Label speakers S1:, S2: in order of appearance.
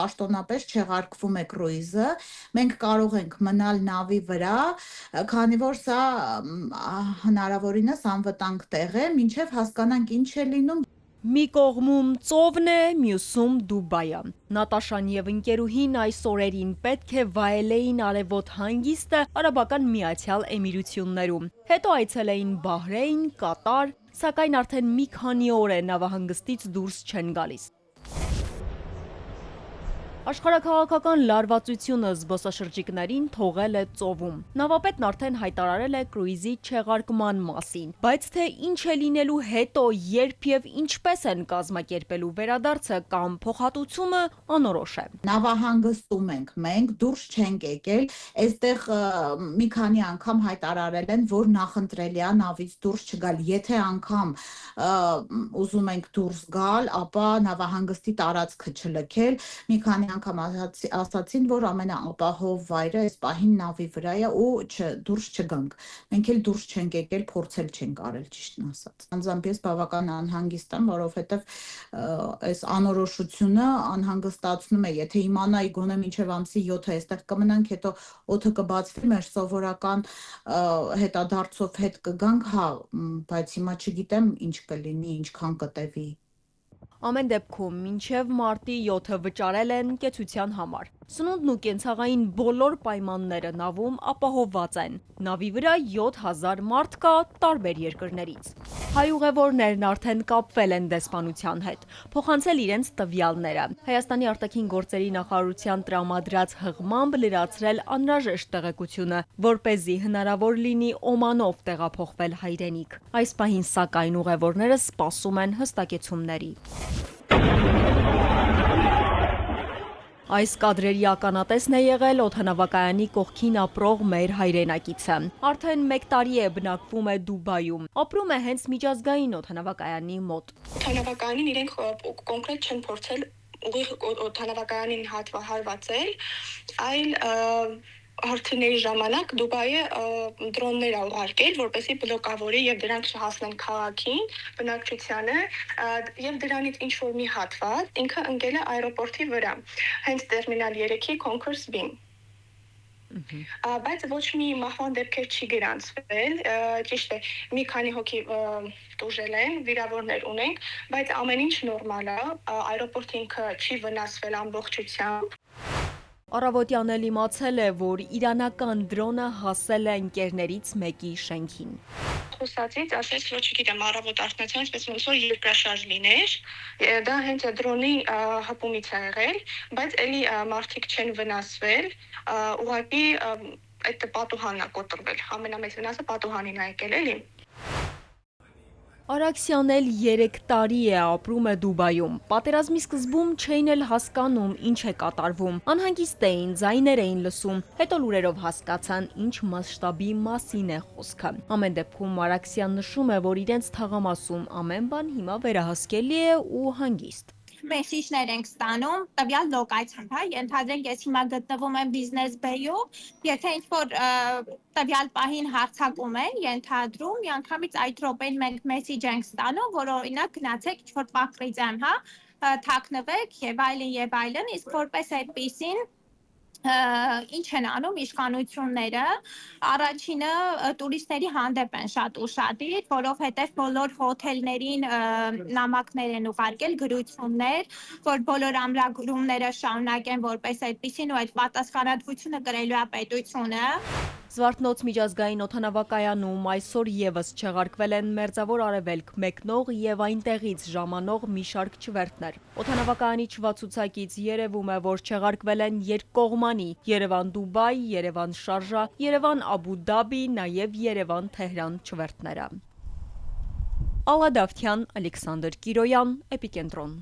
S1: Պաշտոնապես չեղարկվում է կրուիզը, մենք կարող ենք մնալ նավի վրա, քանի որ սա հնարավորինս անվտանգ տեղ է, մինչև հասկանանք ինչ է լինում։
S2: Մի կողմում ծովն է, մյուսում Դուբայը։ Նատաշան եւ ընկերուհին այս օրերին պետք է վայելեին արևոտ հանգիստը Արաբական Միացյալ Էմիրություններում։ Հետո այցելեին Բահրեյն, Կատար, սակայն արդեն մի քանի օր է նավահանգստից դուրս չեն գալիս։ Աշխարհաքաղաքական լարվածությունը զբոսաշրջիկներին թողել է ծովում։ Նավապետն արդեն հայտարարել է կրուիզի չեղարկման մասին, բայց թե ինչ է լինելու հետո, երբ եւ ինչպես են կազմակերպելու վերադարձը կամ փոխհատուցումը, անորոշ է։
S1: Նավահանգստում ենք մենք, դուրս չենք եկել, այստեղ մի քանի անգամ հայտարարել են, որ նախընտրելի է նավից դուրս չգալ, եթե անգամ ուզում ենք դուրս գալ, ապա նավահանգստի տարածքը չլքել, մի քանի անգամ ասացին, որ ամենաապահով վայրը այս պահին նավի վրա է ու դուրս չգանք։ Մենք էլ դուրս չենք եկել, փորձել չենք արել, ճիշտն ասած։ Անձամբ ես բավական անհանգիստ եմ, որովհետև այս անորոշությունը անհանգստացնում է։ Եթե իմանայի գոնե մինչև ամսի 7-ը այստեղ կմնանք, հետո օդը կբացվի, մեր սովորական հետադարձով հետ կգանք, հա, բայց հիմա չգիտեմ ինչ կլինի, ինչքան կտևի։
S2: Ամեն դեպքում մինչև մարտի 7-ը վճարել են կեցության համար։ Սնունդն ու կենցաղային բոլոր պայմանները նավում ապահովված են։ Նավի վրա 7000 մարդ կա տարբեր երկրներից։ Հայ ուղևորներն արդեն կապվել են դեսպանության հետ, փոխանցել իրենց տվյալները։ Հայաստանի արտաքին գործերի նախարարության տրամադրած հղմամբ լրացրել անհրաժեշտ տեղեկությունը, որպեսզի հնարավոր լինի Օմանով տեղափոխվել հայրենիք։ Այս պահին սակայն ուղևորները սպասում են հստակեցումների։ Այս կադրերի ականատեսն է եղել օդանավակայանի կողքին ապրող մեր հայրենակիցը։ Արդեն 1 տարի է բնակվում է Դուբայում։ Ապրում է հենց միջազգային օդանավակայանի մոտ։
S3: Օդանավակայանին իրենք կոնկրետ չեն փորձել ուղիղ օդանավակայանին հարվածել, այլ հարցիների ժամանակ Դուբայը դրոններ ա ուղարկել, որպեսզի բլոկավորի եւ դրանք չհասնեն քաղաքին, բնակչությանը, եւ դրանից ինչ որ մի հատված ինքը ընկել է аэроպորտի վրա, հենց տերմինալ 3-ի Concourse B-ին։ Բայց ոչ մի մահվան դեպքեր չի գրանցվել, ճիշտ է, մի քանի հոգի տուժել են, վիրավորներ ունենք, բայց ամեն ինչ նորմալ է, аэроպորտը ինքը չի վնասվել ամբողջությամբ։
S2: Առավոտյան էլ իմացել է, որ իրանական դրոնը հասել է ընկերներից մեկի շենքին։
S3: Խոսածից ասեց, որ չգիտեմ, առավոտ արթնացան, այսպես ոնց որ երկրաշարժ լիներ, դա հենց դրոնի հպումից է եղել, բայց էլի մարդիկ չեն վնասվել, ուղղակի այդ պատուհանն է կոտրվել, ամենամեծ վնասը պատուհանին է եկել, էլի։
S2: Արաքսյան էլ 3 տարի է ապրում է Դուբայում։ Պատերազմի սկզբում չէին էլ հասկանում ինչ է կատարվում։ Անհանգիստ էին, ձայներ էին լսում, հետո լուրերով հասկացան ինչ մասշտաբի մասին է խոսքը։ Ամեն դեպքում Արաքսյան նշում է, որ իրենց թաղամասում ամեն բան հիմա վերահսկելի է ու հանգիստ։
S4: Մեսիջներ ենք ստանում, տվյալ լոկացիան, հա, ենթադրենք ես հիմա գտնվում եմ բիզնես բեյում, եթե ինչ-որ տվյալ պահին հարձակում են, ենթադրում, միանգամից այդ րոպեն մենք մեսիջ ենք ստանում, որ օրինակ գնացեք ինչ-որ պախրիձ եմ, հա, թաքնվեք եւ այլն, իսկ որպես այդպիսին ինչ են անում իշխանությունները, առաջինը տուրիստների հանդեպ են շատ ուշադիր, որովհետև բոլոր հոթելներին նամակներ են ուղարկել, գրություններ, որ բոլոր ամրագրումները շարունակեն որպես այդպիսին ու այդ պատասխանատվությունը կրելու է պետությունը։
S2: Զվարթնոց միջազգային օդանավակայանում այսօր եւս չեղարկվել են Մերձավոր Արևելք մեկնող եւ այնտեղից ժամանող մի շարք չվերթներ։ Օդանավակայանի չվացուցակից երևում է, որ չեղարկվել են երկկողմանի Երևան-Դուբայ, Երևան-Շարժա, Երևան-Աբու Դաբի, նաեւ Երևան-Թեհրան չվերթները։ Ալադավթյան, Ալեքսանդր Կիրոյան, Էպիկենտրոն։